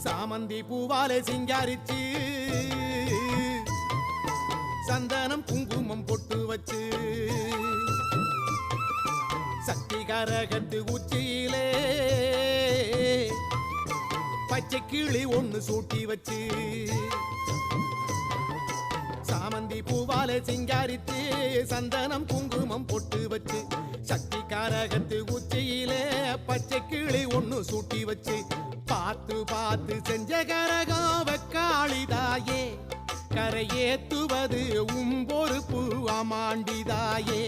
சாமந்தி பூவாலே சிங்காரிச்சு சந்தனம் குங்குமம் பொட்டு வச்சு சக்தி கரகத்து உச்சியிலே பச்சை கிளி ஒண்ணு சூட்டி வச்சு சாமந்தி பூவாலே சிங்காரித்து சந்தனம் குங்குமம் பொட்டு வச்சு சக்தி கரகத்து உச்சியிலே பச்சை கிளி ஒண்ணு சூட்டி வச்சு பார்த்து பார்த்து செஞ்ச கரகம் வெக்காளிதாயே கரையேத்துவது உம்பொறுப்பு அமாண்டிதாயே